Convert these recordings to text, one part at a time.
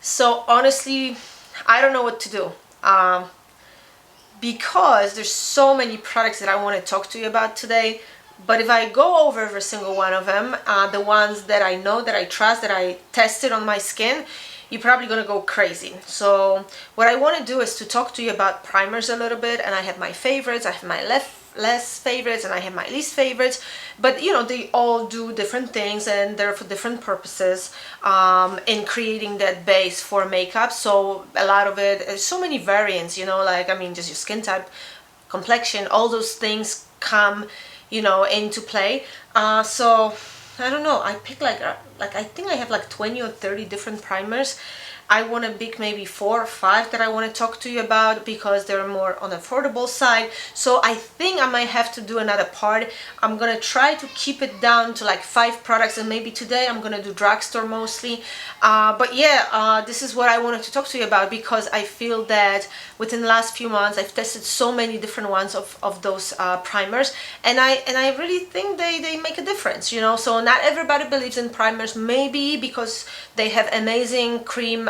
So honestly, I don't know what to do. Because there's so many products that I want to talk to you about today. But if I go over every single one of them, the ones that I know, that I trust, that I tested on my skin, you're probably gonna go crazy. So what I want to do is to talk to you about primers a little bit, and I have my favorites, I have my less favorites, and I have my least favorites, but you know, they all do different things and they're for different purposes in creating that base for makeup. So a lot of it is so many variants, you know, like I mean, just your skin type, complexion, all those things come, you know, into play. So I don't know, I pick like I think I have like 20 or 30 different primers. I want to pick maybe 4 or 5 that I want to talk to you about because they're more on the affordable side. So I think I might have to do another part. I'm gonna try to keep it down to like 5 products, and maybe today I'm gonna do drugstore mostly. But yeah, this is what I wanted to talk to you about because I feel that within the last few months I've tested so many different ones of those primers, and I really think they make a difference, you know. So not everybody believes in primers, maybe because they have amazing cream,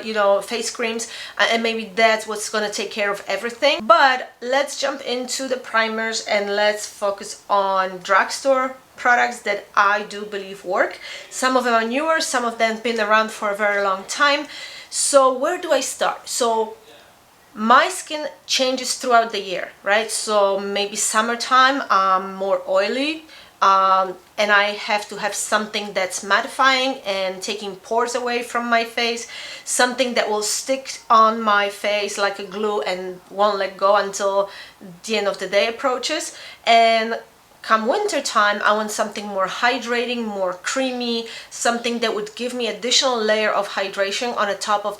you know, face creams, and maybe that's what's gonna take care of everything. But let's jump into the primers and let's focus on drugstore products that I do believe work. Some of them are newer, some of them have been around for a very long time. So where do I start? So my skin changes throughout the year, right? So maybe summertime I'm more oily, and I have to have something that's mattifying and taking pores away from my face, something that will stick on my face like a glue and won't let go until the end of the day approaches. And come winter time, I want something more hydrating, more creamy, something that would give me additional layer of hydration on the top of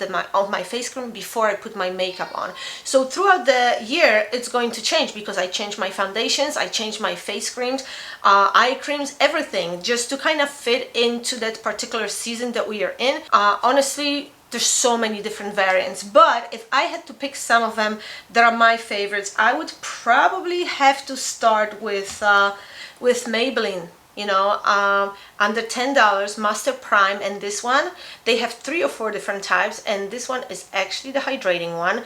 my face cream before I put my makeup on. So throughout the year, it's going to change because I change my foundations, I change my face creams, eye creams, everything, just to kind of fit into that particular season that we are in. Honestly, there's so many different variants, but if I had to pick some of them that are my favorites, I would probably have to start with Maybelline, you know, under $10, Master Prime. And this one, they have 3 or 4 different types, and this one is actually the hydrating one.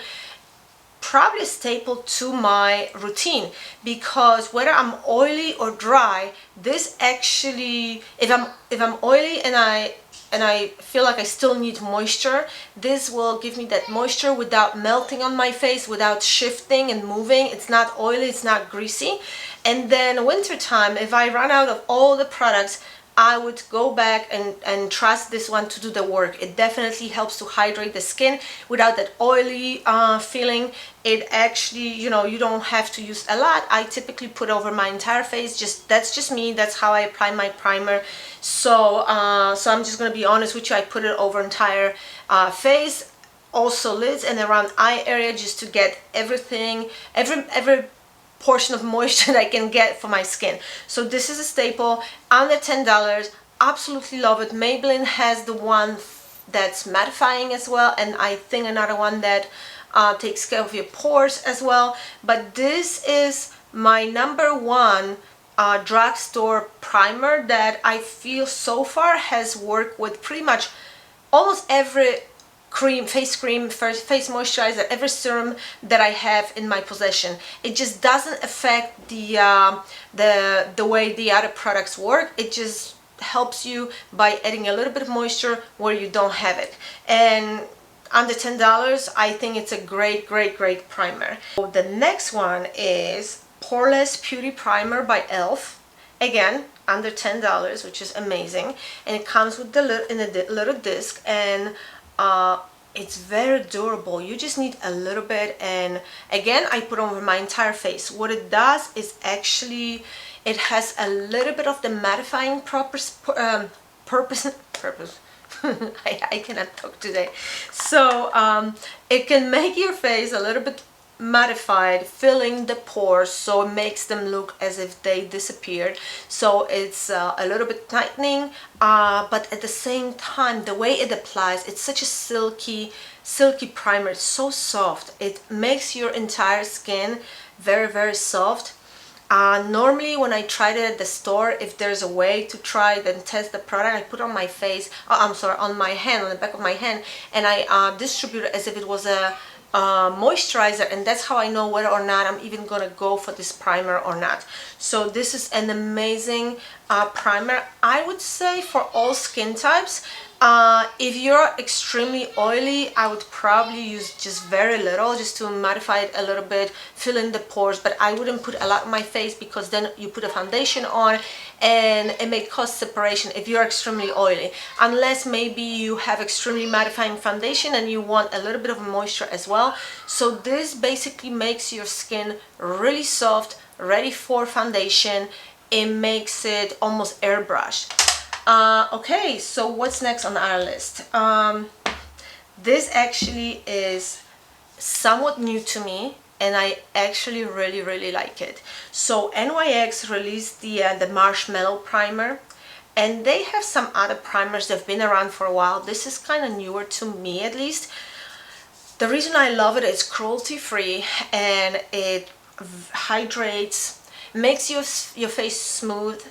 Probably a staple to my routine because whether I'm oily or dry, this actually, if I'm oily and I feel like I still need moisture, this will give me that moisture without melting on my face, without shifting and moving. It's not oily, it's not greasy. And then winter time, if I run out of all the products, I would go back and trust this one to do the work. It definitely helps to hydrate the skin without that oily feeling. It actually, you know, you don't have to use a lot. I typically put over my entire face. That's just me. That's how I apply my primer. So so I'm just gonna be honest with you. I put it over entire face, also lids and around eye area, just to get everything, every portion of moisture that I can get for my skin. So this is a staple, under $10. Absolutely love it. Maybelline has the one that's mattifying as well, and I think another one that takes care of your pores as well. But this is my #1 drugstore primer that I feel so far has worked with pretty much almost every cream, face face moisturizer, every serum that I have in my possession. It just doesn't affect the way the other products work. It just helps you by adding a little bit of moisture where you don't have it. And under $10, I think it's a great primer. So the next one is Poreless Beauty Primer by e.l.f. Again, under $10, which is amazing. And it comes with the little disc, and it's very durable. You just need a little bit, and again, I put over my entire face. What it does is actually, it has a little bit of the mattifying purpose. I cannot talk today. So it can make your face a little bit mattified, filling the pores, so it makes them look as if they disappeared. So it's a little bit tightening, but at the same time, the way it applies, it's such a silky primer. It's so soft. It makes your entire skin very soft. Normally when I tried it at the store, if there's a way to try it and test the product, I put on my face, I'm sorry, on my hand, on the back of my hand, and I distribute it as if it was a moisturizer, and that's how I know whether or not I'm even gonna go for this primer or not. So this is an amazing primer, I would say, for all skin types. If you're extremely oily, I would probably use just very little, just to modify it a little bit, fill in the pores, but I wouldn't put a lot on my face, because then you put a foundation on and it may cause separation if you're extremely oily, unless maybe you have extremely mattifying foundation and you want a little bit of moisture as well. So this basically makes your skin really soft, ready for foundation. It makes it almost airbrushed. Okay, so what's next on our list? This actually is somewhat new to me, and I actually really like it. So NYX released the Marshmallow Primer, and they have some other primers that have been around for a while. This is kind of newer to me, at least. The reason I love it is cruelty-free, and it hydrates, makes your face smooth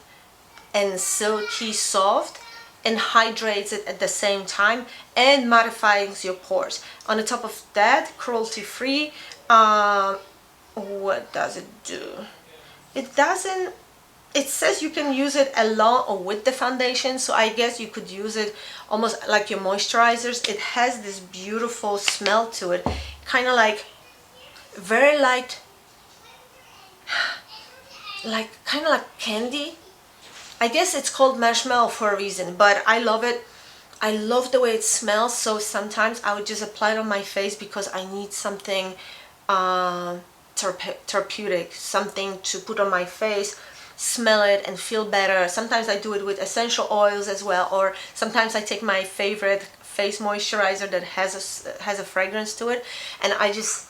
and silky soft, and hydrates it at the same time, and mattifies your pores. On the top of that, cruelty-free. What does it do? It doesn't, it says you can use it along or with the foundation, so I guess you could use it almost like your moisturizers. It has this beautiful smell to it, kind of like very light, kind of like candy. I guess it's called marshmallow for a reason, but I love it. I love the way it smells, so sometimes I would just apply it on my face because I need something therapeutic, something to put on my face, smell it and feel better. Sometimes I do it with essential oils as well, or sometimes I take my favorite face moisturizer that has a fragrance to it, and I just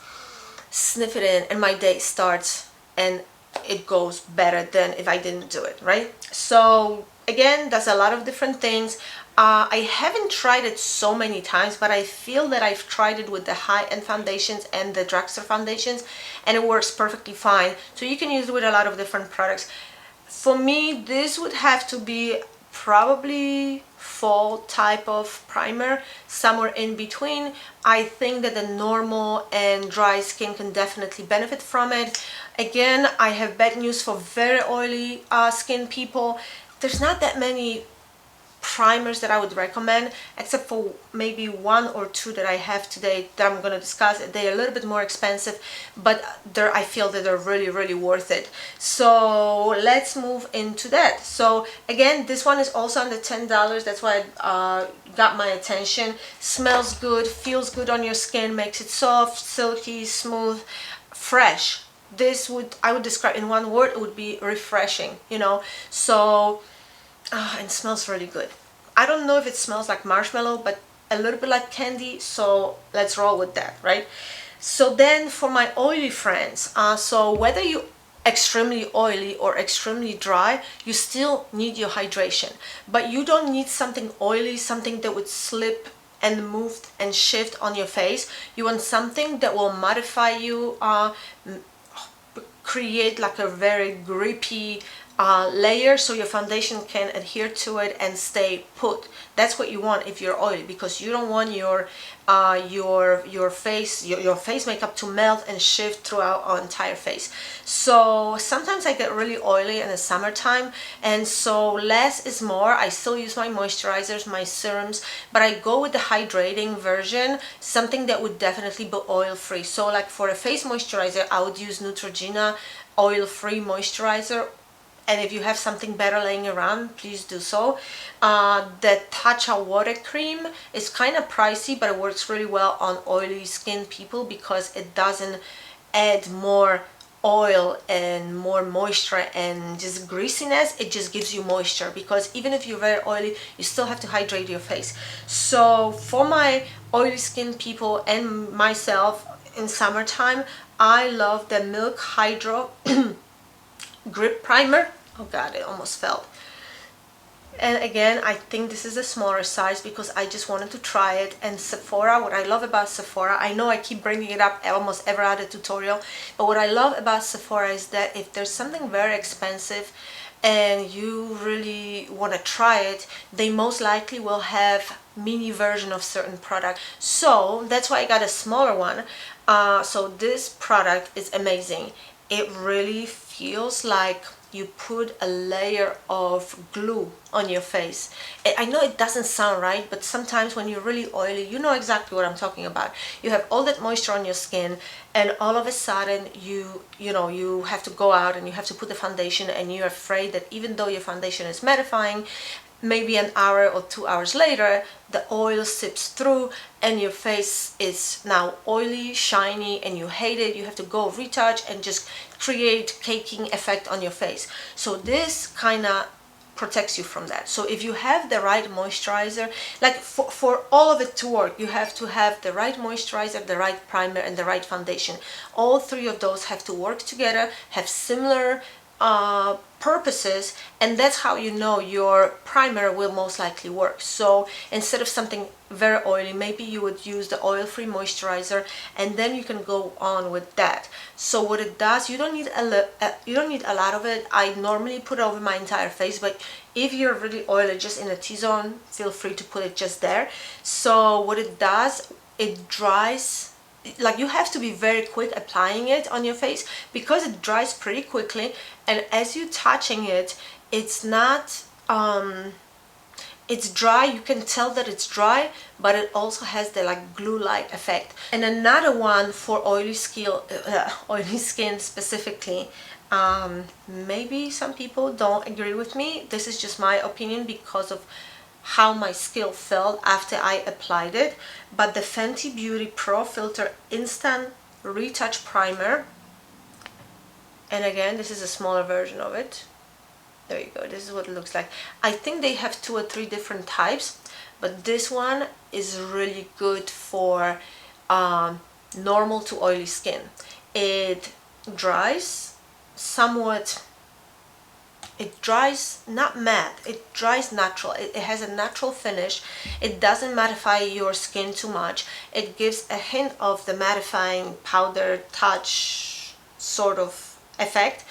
sniff it in, and my day starts and it goes better than if I didn't do it, right? So again, does a lot of different things. I haven't tried it so many times, but I feel that I've tried it with the high-end foundations and the drugstore foundations, and it works perfectly fine. So you can use it with a lot of different products. For me, this would have to be probably fall type of primer, somewhere in between. I think that the normal and dry skin can definitely benefit from it. Again, I have bad news for very oily skin people. There's not that many primers that I would recommend, except for maybe one or two that I have today that I'm going to discuss. They're a little bit more expensive, but I feel that they're really worth it. So let's move into that. So again, this one is also under $10. That's why it got my attention. Smells good, feels good on your skin, makes it soft, silky, smooth, fresh. This I would describe in one word, it would be refreshing, you know. So and smells really good. I don't know if it smells like marshmallow, but a little bit like candy, so let's roll with that, right? So then for my oily friends, so whether you extremely oily or extremely dry, you still need your hydration, but you don't need something oily, something that would slip and move and shift on your face. You want something that will mattify you, create like a very grippy layer, so your foundation can adhere to it and stay put. That's what you want if you're oily, because you don't want your face makeup to melt and shift throughout our entire face. So sometimes I get really oily in the summertime, and so less is more. I still use my moisturizers, my serums, but I go with the hydrating version, something that would definitely be oil free. So like for a face moisturizer, I would use Neutrogena oil free moisturizer, and if you have something better laying around, please do so. The Tatcha water cream is kind of pricey, but it works really well on oily skin people because it doesn't add more oil and more moisture and just greasiness. It just gives you moisture, because even if you're very oily, you still have to hydrate your face. So for my oily skin people and myself in summertime, I love the Milk Hydro Grip Primer. Oh god, it almost fell. And again, I think this is a smaller size because I just wanted to try it. And Sephora, what I love about Sephora, I know I keep bringing it up almost every other tutorial, but what I love about Sephora is that if there's something very expensive and you really want to try it, they most likely will have mini version of certain product. So that's why I got a smaller one. So this product is amazing. It really feels like you put a layer of glue on your face. I know it doesn't sound right, but sometimes when you're really oily, you know exactly what I'm talking about. You have all that moisture on your skin, and all of a sudden you have to go out and you have to put the foundation, and you're afraid that even though your foundation is mattifying, maybe an hour or 2 hours later, the oil seeps through and your face is now oily, shiny, and you hate it. You have to go retouch and just create caking effect on your face. So this kind of protects you from that. So if you have the right moisturizer, like for all of it to work, you have to have the right moisturizer, the right primer, and the right foundation. All three of those have to work together, have similar purposes, and that's how you know your primer will most likely work. So instead of something very oily, maybe you would use the oil-free moisturizer, and then you can go on with that. So what it does, you don't need a lot of it. I normally put it over my entire face, but if you're really oily just in a T-zone, feel free to put it just there. So what it does, it dries. Like, you have to be very quick applying it on your face because it dries pretty quickly, and as you're touching it, it's not it's dry. You can tell that it's dry, but it also has the like glue-like effect. And another one for oily skin specifically, maybe some people don't agree with me. This is just my opinion because of how my skin felt after I applied it, but the Fenty Beauty PROFILTER Instant Retouch Primer, and again, this is a smaller version of it. There you go, this is what it looks like. I think they have 2 or 3 different types, but this one is really good for normal to oily skin. It dries somewhat. It dries not matte, it dries natural. It has a natural finish. It doesn't mattify your skin too much. It gives a hint of the mattifying powder touch sort of effect.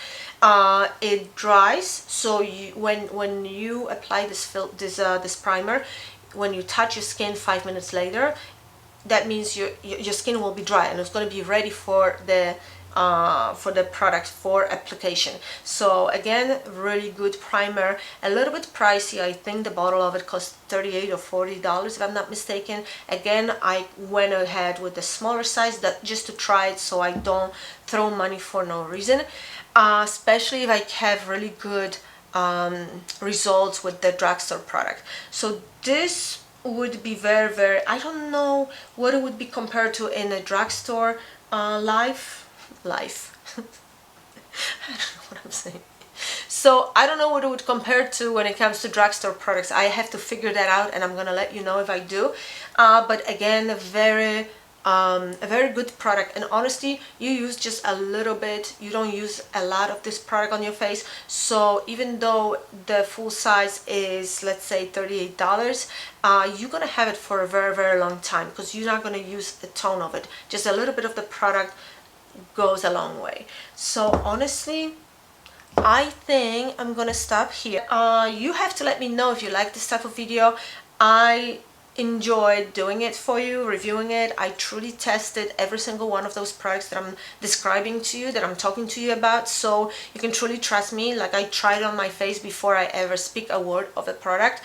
It dries, so when you apply this primer, when you touch your skin 5 minutes later, that means your skin will be dry and it's going to be ready for the product for application. So again, really good primer. A little bit pricey. I think the bottle of it costs $38 or $40 if I'm not mistaken. Again, I went ahead with the smaller size just to try it, so I don't throw money for no reason, especially if I have really good results with the drugstore product. So this would be very, I don't know what it would be compared to in a drugstore life. I don't know what I'm saying. So I don't know what it would compare to when it comes to drugstore products. I have to figure that out, and I'm gonna let you know if I do. But again, a very good product, and honestly, you use just a little bit. You don't use a lot of this product on your face. So even though the full size is, let's say, $38, you're gonna have it for a very long time because you're not gonna use a ton of it. Just a little bit of the product goes a long way. So honestly, I think I'm gonna stop here. You have to let me know if you like this type of video. I enjoyed doing it for you, reviewing it. I truly tested every single one of those products that I'm describing to you, that I'm talking to you about, so you can truly trust me. Like, I tried it on my face before I ever speak a word of a product.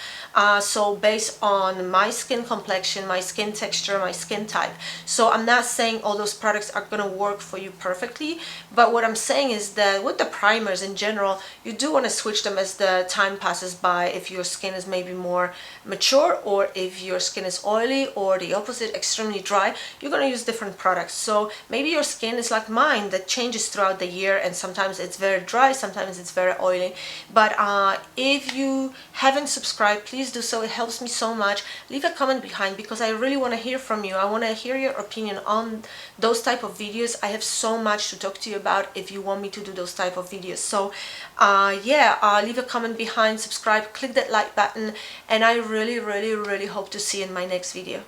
So based on my skin complexion, my skin texture, my skin type. So I'm not saying all those products are gonna work for you perfectly, but what I'm saying is that with the primers in general, you do want to switch them as the time passes by, if your skin is maybe more mature or if your your skin is oily or the opposite, extremely dry, you're going to use different products. So maybe your skin is like mine, that changes throughout the year, and sometimes it's very dry, sometimes it's very oily. But if you haven't subscribed, please do so. It helps me so much. Leave a comment behind, because I really want to hear from you. I want to hear your opinion on those type of videos. I have so much to talk to you about if you want me to do those type of videos. So yeah, leave a comment behind, subscribe, click that like button, and I really hope to see you in my next video.